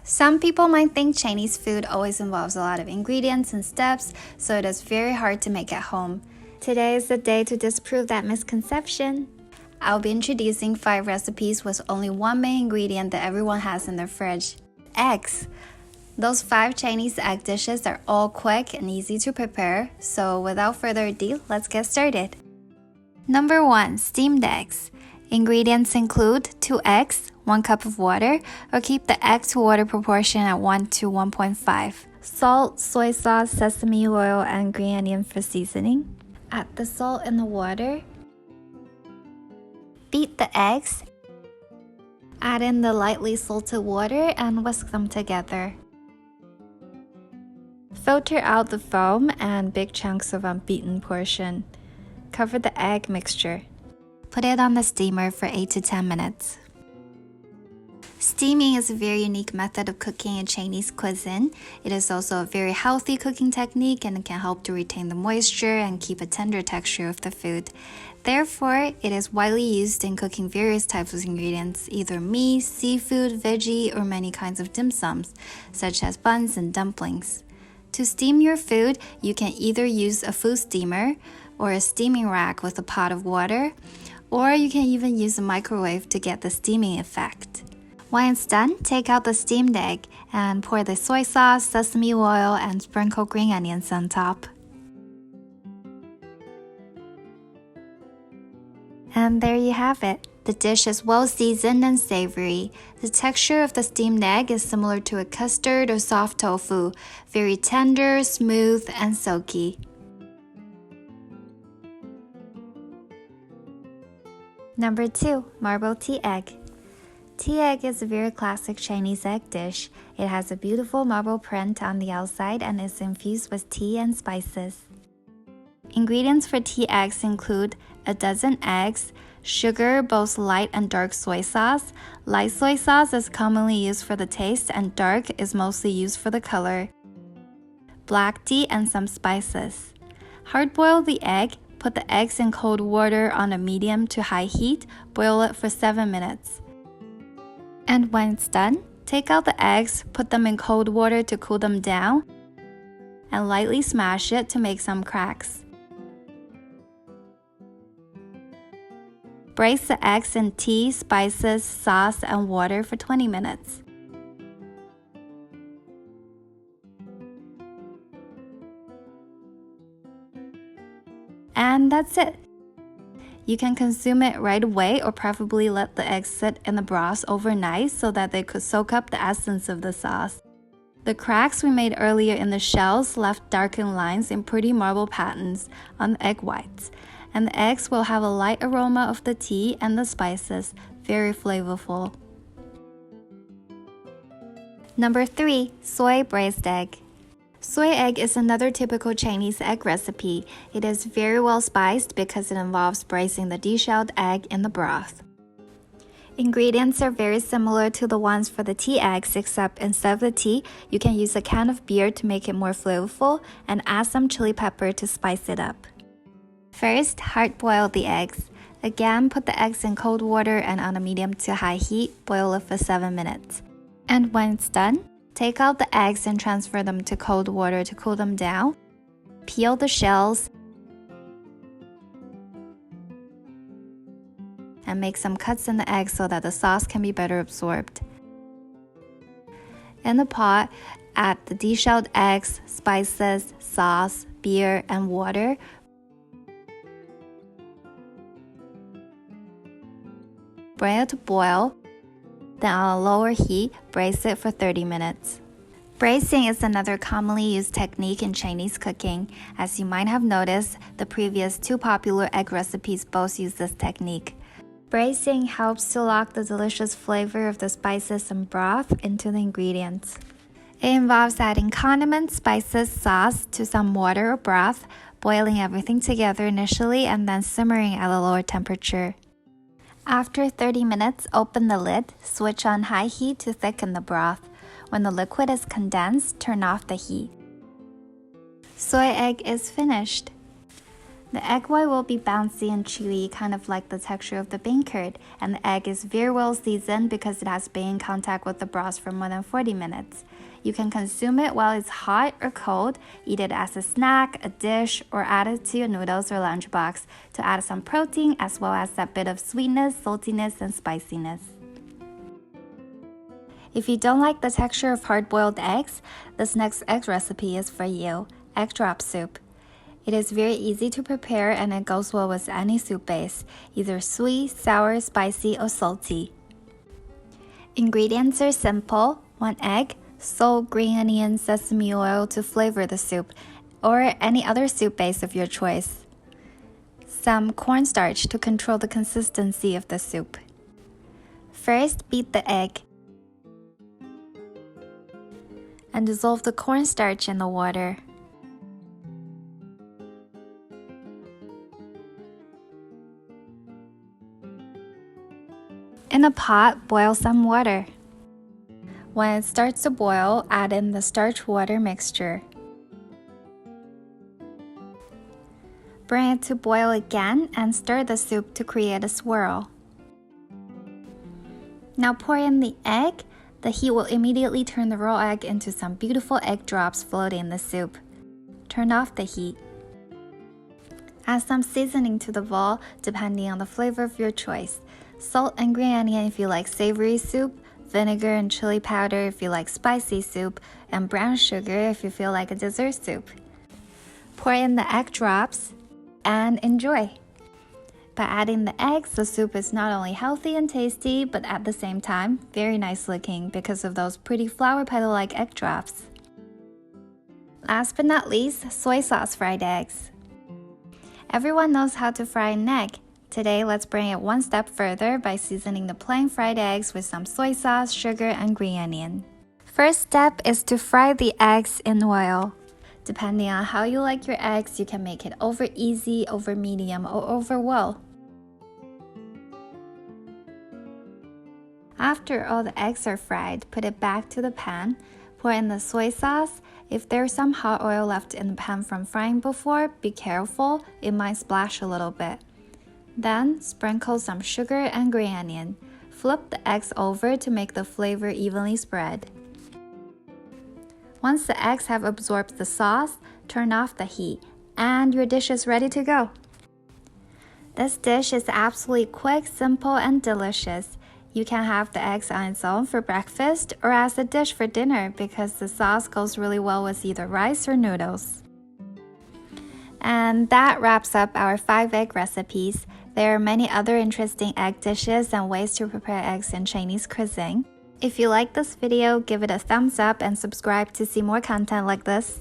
Some people might think Chinese food always involves a lot of ingredients and steps, so it is very hard to make at home. Today is the day to disprove that misconception. I'll be introducing 5 recipes with only one main ingredient that everyone has in their fridge: eggs. Those 5 Chinese egg dishes are all quick and easy to prepare, so without further ado, let's get started. Number 1. Steamed eggs. Ingredients include 2 eggs, 1 cup of water, or keep the egg to water proportion at 1 to 1.5. Salt, soy sauce, sesame oil, and green onion for seasoning. Add the salt in the water. Beat the eggs. Add in the lightly salted water and whisk them together. Filter out the foam and big chunks of unbeaten portion. Cover the egg mixture. Put it on the steamer for 8 to 10 minutes. Steaming is a very unique method of cooking in Chinese cuisine. It is also a very healthy cooking technique and it can help to retain the moisture and keep a tender texture of the food. Therefore, it is widely used in cooking various types of ingredients, either meat, seafood, veggie, or many kinds of dim sums, such as buns and dumplings. To steam your food, you can either use a food steamer or a steaming rack with a pot of water, or you can even use a microwave to get the steaming effect. When it's done, take out the steamed egg and pour the soy sauce, sesame oil, and sprinkle green onions on top. And there you have it. The dish is well seasoned and savory. The texture of the steamed egg is similar to a custard or soft tofu, very tender, smooth, and silky. Number 2. Marble tea egg. Tea egg is a very classic Chinese egg dish. It has a beautiful marble print on the outside and is infused with tea and spices. Ingredients for tea eggs include a dozen eggs, sugar, both light and dark soy sauce. Light soy sauce is commonly used for the taste and dark is mostly used for the color. Black tea and some spices. Hard-boil the egg. Put the eggs in cold water on a medium to high heat. Boil it for 7 minutes. And when it's done, take out the eggs, put them in cold water to cool them down, and lightly smash it to make some cracks. Braise the eggs in tea, spices, sauce, and water for 20 minutes. And that's it. You can consume it right away or preferably let the eggs sit in the broth overnight so that they could soak up the essence of the sauce. The cracks we made earlier in the shells left darkened lines in pretty marble patterns on the egg whites, and the eggs will have a light aroma of the tea and the spices, very flavorful. Number 3. Soy braised egg. Soy egg is another typical Chinese egg recipe. It is very well spiced because it involves braising the deshelled egg in the broth. Ingredients are very similar to the ones for the tea eggs, except instead of the tea, you can use a can of beer to make it more flavorful and add some chili pepper to spice it up. First, hard-boil the eggs. Again, put the eggs in cold water and on a medium to high heat, boil it for 7 minutes. And when it's done, take out the eggs and transfer them to cold water to cool them down. Peel the shells and make some cuts in the egg so that the sauce can be better absorbed. In the pot, add the deshelled eggs, spices, sauce, beer, and water. Bring it to boil. Then on a lower heat, braise it for 30 minutes. Braising is another commonly used technique in Chinese cooking. As you might have noticed, the previous 2 popular egg recipes both use this technique. Braising helps to lock the delicious flavor of the spices and broth into the ingredients. It involves adding condiments, spices, sauce to some water or broth, boiling everything together initially and then simmering at a lower temperature. After 30 minutes, open the lid, switch on high heat to thicken the broth. When the liquid is condensed, turn off the heat. Soy egg is finished. The egg white will be bouncy and chewy, kind of like the texture of the bean curd, and the egg is very well seasoned because it has been in contact with the broth for more than 40 minutes. You can consume it while it's hot or cold, eat it as a snack, a dish, or add it to your noodles or lunchbox to add some protein as well as that bit of sweetness, saltiness, and spiciness. If you don't like the texture of hard-boiled eggs, this next egg recipe is for you, egg drop soup. It is very easy to prepare and it goes well with any soup base, either sweet, sour, spicy, or salty. Ingredients are simple: 1 egg, salt, green onion, sesame oil to flavor the soup, or any other soup base of your choice. Some cornstarch to control the consistency of the soup. First, beat the egg and dissolve the cornstarch in the water. In a pot, boil some water. When it starts to boil, add in the starch-water mixture. Bring it to boil again and stir the soup to create a swirl. Now pour in the egg. The heat will immediately turn the raw egg into some beautiful egg drops floating in the soup. Turn off the heat. Add some seasoning to the bowl depending on the flavor of your choice. Salt and green onion if you like savory soup, vinegar and chili powder if you like spicy soup, and brown sugar if you feel like a dessert soup. Pour in the egg drops and enjoy. By adding the eggs, the soup is not only healthy and tasty, but at the same time, very nice looking because of those pretty flower petal-like egg drops. Last but not least, soy sauce fried eggs. Everyone knows how to fry an egg. Today, let's bring it one step further by seasoning the plain fried eggs with some soy sauce, sugar, and green onion. First step is to fry the eggs in oil. Depending on how you like your eggs, you can make it over easy, over medium, or over well. After all the eggs are fried, put it back to the pan, pour in the soy sauce. If there's some hot oil left in the pan from frying before, be careful, it might splash a little bit. Then, sprinkle some sugar and green onion. Flip the eggs over to make the flavor evenly spread. Once the eggs have absorbed the sauce, turn off the heat, and your dish is ready to go. This dish is absolutely quick, simple, and delicious. You can have the eggs on its own for breakfast or as a dish for dinner because the sauce goes really well with either rice or noodles. And that wraps up our 5 egg recipes. There are many other interesting egg dishes and ways to prepare eggs in Chinese cuisine. If you like this video, give it a thumbs up and subscribe to see more content like this.